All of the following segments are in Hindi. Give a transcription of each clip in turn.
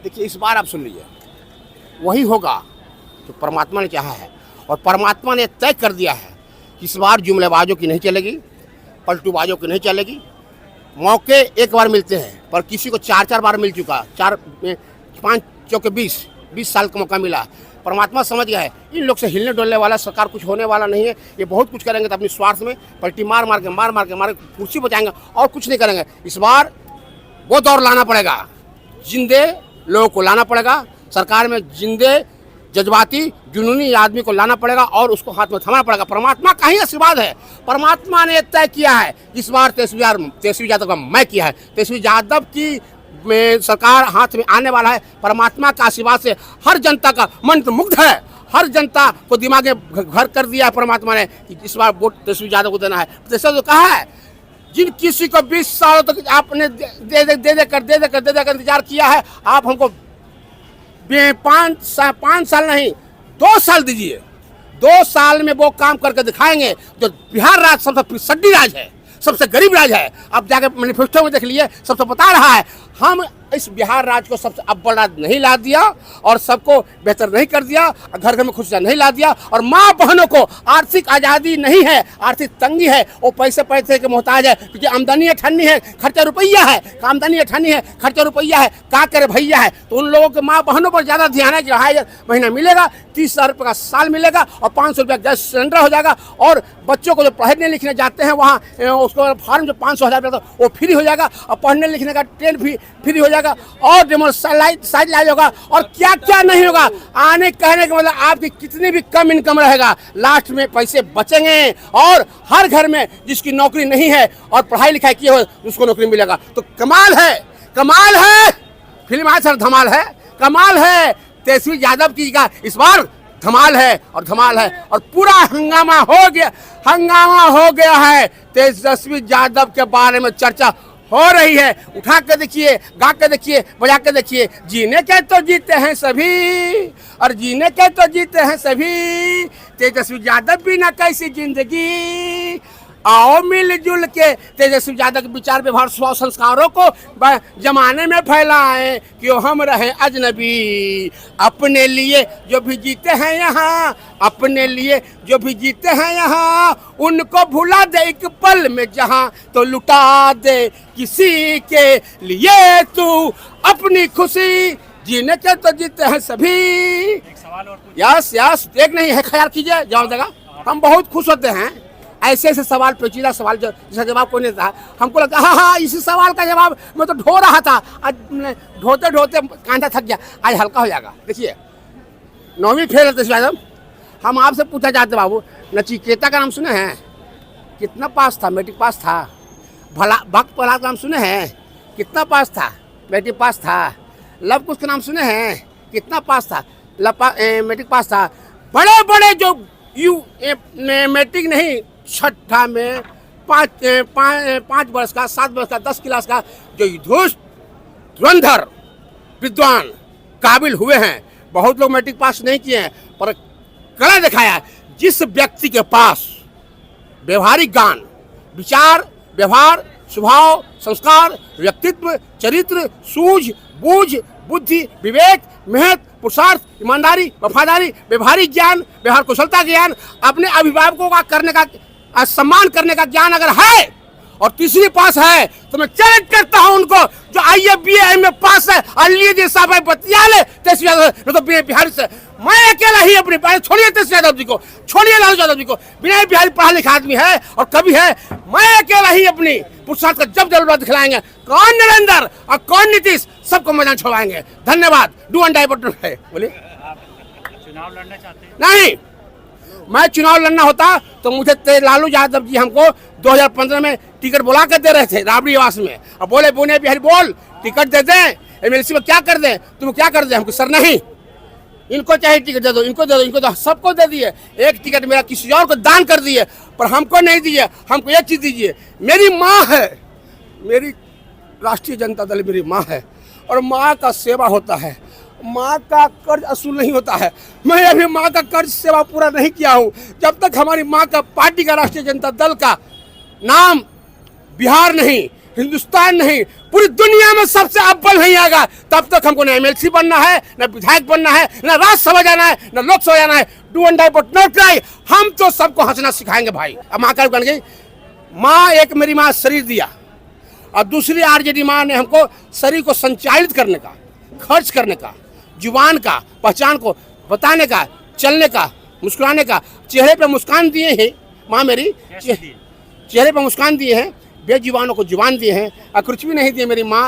देखिए इस बार आप सुन लीजिए, वही होगा जो परमात्मा ने चाहा है। और परमात्मा ने तय कर दिया है कि इस बार जुमलेबाजों की नहीं चलेगी, पलटूबाजों की नहीं चलेगी। मौके एक बार मिलते हैं, पर किसी को 4-4 बार मिल चुका, 5 चौके 20 साल का मौका मिला। परमात्मा समझ गया है इन लोग से हिलने डोलने वाला सरकार कुछ होने वाला नहीं है। ये बहुत कुछ करेंगे तो अपनी स्वार्थ में पलटी मार के कुर्सी बचाएंगे और कुछ नहीं करेंगे। इस बार वो दौर लाना पड़ेगा, जिंदे लोगों को लाना पड़ेगा, सरकार में जिंदे जज्बाती जुनूनी आदमी को लाना पड़ेगा और उसको हाथ में थमाना पड़ेगा। परमात्मा का ही आशीर्वाद है। परमात्मा ने तय किया है इस बार तेजस्वी यादव का मैं किया है। तेजस्वी यादव की में सरकार हाथ में आने वाला है। परमात्मा का आशीर्वाद से हर जनता का मन मुग्ध है। हर जनता को दिमाग में घर कर दिया है परमात्मा ने कि इस बार वोट तेजस्वी यादव को देना है। तेजस्वी कहा है जिन किसी को 20 सालों तक आपने दे कर इंतजार किया है, आप हमको 5 साल नहीं 2 साल दीजिए। 2 साल में वो काम करके दिखाएंगे जो बिहार राज्य सबसे पिछड़ी राज्य है, सबसे गरीब राज्य है। अब जाके मैनिफेस्टो में देख लिए, सबसे बता रहा है हम इस बिहार राज्य को सबसे अव्वल राज्य नहीं ला दिया और सबको बेहतर नहीं कर दिया, घर घर में खुशियाँ नहीं ला दिया और माँ बहनों को आर्थिक आज़ादी नहीं है, आर्थिक तंगी है। वो पैसे के मोहताज है क्योंकि आमदनी अठन्नी है, खर्चा रुपया है। आमदनी अठन्नी है, खर्चा रुपया है, का करे भैया है। तो उन लोगों के माँ बहनों पर ज़्यादा ध्यान है कि 2,500 महीना मिलेगा, 30,000 रुपये का साल मिलेगा और 500 रुपये गैस सिलेंडर हो जाएगा। और बच्चों को जो पढ़ने लिखने जाते हैं वहाँ उसको फॉर्म जो 500,000 रुपये वो फ्री हो जाएगा और पढ़ने लिखने का ट्रेन भी फ्री हो जाएगा और डेमोसाइड होगा और क्या क्या नहीं होगा। आने कहने का मतलब आपकी कितनी भी कम इनकम रहेगा, लास्ट में पैसे बचेंगे और हर घर में जिसकी नौकरी नहीं है और पढ़ाई लिखाई की हो उसको नौकरी मिलेगा। तो कमाल है, कमाल है। फिल्म आज सर धमाल है, कमाल है। तेजस्वी यादव की का इस बार धमाल है और धमाल है और पूरा हंगामा हो गया है। तेजस्वी यादव के बारे में चर्चा हो रही है। उठा के देखिए, गा के देखिए, बजा के देखिए। जीने के तो जीते हैं सभी और जीने के तो जीते हैं सभी, तेजस्वी यादव बिना कैसी जिंदगी। आओ मिलजुल के तेजस्वी यादव के विचार व्यवहार स्वभाव संस्कारों को जमाने में फैलाएं कि हम रहे अजनबी। अपने लिए जो भी जीते हैं यहाँ, अपने लिए जो भी जीते हैं यहाँ, उनको भुला दे एक पल में जहाँ, तो लुटा दे किसी के लिए तू अपनी खुशी। जीने के तो जीते हैं सभी। एक सवाल और यस एक नहीं है, ख्याल कीजिए, जवाब देगा। हम बहुत खुश होते हैं ऐसे सवाल, पेचीदा सवाल जिसका जवाब कोई नहीं था। हमको लगता हाँ इसी सवाल का जवाब मैं तो ढो रहा था, आज ढोते ढोते कांधा थक गया, आज हल्का हो जाएगा। देखिए 9वीं फेल है तेजस्वी यादव। हम आपसे पूछा जाते बाबू, नचिकेता का नाम सुने हैं? कितना पास था? मैट्रिक पास था। भक्त प्रहलाद का नाम सुने हैं? कितना पास था? मैट्रिक पास था। लव कुश का नाम सुने हैं? कितना पास था? मैट्रिक पास था। बड़े बड़े जो मैट्रिक नहीं, छठा में 5 वर्ष का, 7 वर्ष का, 10 क्लास का जो धुरंधर विद्वान काबिल हुए हैं, बहुत लोग मैट्रिक पास नहीं किए हैं पर कला दिखाया। जिस व्यक्ति के पास व्यवहारिक ज्ञान, विचार, व्यवहार, स्वभाव, संस्कार, व्यक्तित्व, चरित्र, सूझ बूझ, बुद्धि, विवेक, मेहनत, पुरुषार्थ, ईमानदारी, वफादारी, व्यवहारिक ज्ञान, व्यवहार कुशलता ज्ञान, अपने अभिभावकों का करने का सम्मान करने का ज्ञान अगर है और तीसरी पास है तो मैं चैलेंज करता हूं उनको जो IAS BA MA पास है, अली साहब बतिया ले तेजस्वी यादव तो बिहार से। मैं अकेला ही अपनी, छोड़िए तेजस्वी यादव जी को, छोड़िए लालू यादव जी को, बिना बिहारी पढ़ा लिखा आदमी है और कभी है। मैं अकेला ही अपनी पुरुषार्थ का जब जरूरत दिखलाएंगे, कौन नरेंद्र और कौन नीतीश, सबको मैदान छोड़वाएंगे। धन्यवाद। डू एंड डाई बटन है। बोलिए। चुनाव लड़ना चाहते हैं? नहीं, मैं चुनाव लड़ना होता तो मुझे लालू यादव जी हमको 2015 में टिकट बुला कर दे रहे थे राबड़ी आवास में और बोले बुने बिहारी बोल टिकट दे दें, MLC में क्या कर दें, तुम क्या कर दें। हमको सर नहीं, इनको चाहिए टिकट दे दो, इनको दे दो, इनको दो, सबको दे दिए। एक टिकट मेरा किसी और को दान कर दिए पर हमको नहीं दिए। हमको एक चीज़ दीजिए, मेरी माँ है, मेरी राष्ट्रीय जनता दल मेरी माँ है और माँ का सेवा होता है, माँ का कर्ज असूल नहीं होता है। मैं अभी माँ का कर्ज सेवा पूरा नहीं किया हूँ। जब तक हमारी माँ का पार्टी का राष्ट्रीय जनता दल का नाम बिहार नहीं हिंदुस्तान नहीं पूरी दुनिया में सबसे अव्वल नहीं आएगा तब तक हमको न एमएलसी बनना है, न विधायक बनना है, न राज्यसभा जाना है, न लोकसभा जाना है। Do and die but not cry. हम तो सबको हंसना सिखाएंगे भाई। अब माँ का बन गई माँ। एक मेरी माँ शरीर दिया और दूसरी आरजेडी माँ ने हमको शरीर को संचालित करने का, खर्च करने का, जुबान का, पहचान को बताने का, चलने का, मुस्कुराने का। चेहरे पे मुस्कान दिए हैं माँ मेरी, चेहरे पे मुस्कान दिए हैं, बेजुबानों को जुबान दिए हैं और कुछ भी नहीं दिए मेरी माँ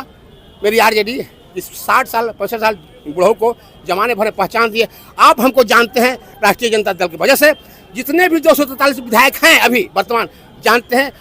मेरी आरजेडी। इस 60 साल 65 साल बूढ़ों को जमाने भर पहचान दिए। आप हमको जानते हैं राष्ट्रीय जनता दल की वजह से। जितने भी 243 विधायक हैं अभी वर्तमान जानते हैं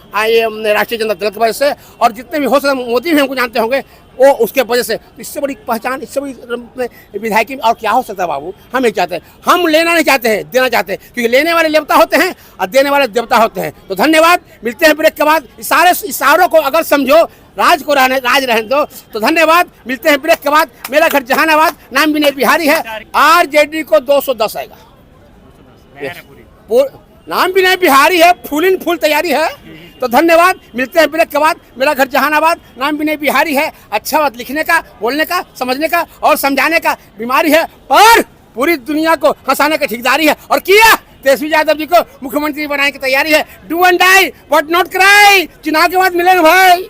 राष्ट्रीय जनता दल की वजह से। और जितने भी हो सकते मोदी भी हमको जानते होंगे वो उसके वजह से। तो इससे बड़ी पहचान, इससे बड़ी विधायकी और क्या हो सकता है बाबू। हम नहीं चाहते, हम लेना नहीं चाहते हैं, देना चाहते हैं। क्योंकि लेने वाले देवता होते हैं और देने वाले देवता होते हैं। तो धन्यवाद, मिलते हैं ब्रेक के बाद। इशारों को अगर समझो, राज रहने दो। तो धन्यवाद, मिलते हैं ब्रेक के बाद। मेरा घर जहानाबाद, नाम विनय बिहारी है। आरजेडी को 210 आएगा। नाम विनय बिहारी है, फुल इन फुल तैयारी है। तो धन्यवाद, मिलते हैं ब्रेक के बाद। मेरा घर जहानाबाद, नाम विनय बिहारी है। अच्छा बात लिखने का, बोलने का, समझने का और समझाने का बीमारी है, पर पूरी दुनिया को हंसाने का ठेकेदारी है। और किया तेजस्वी यादव जी को मुख्यमंत्री बनाने की तैयारी है। Do and die but not cry. चुनाव के बाद मिलेंगे भाई।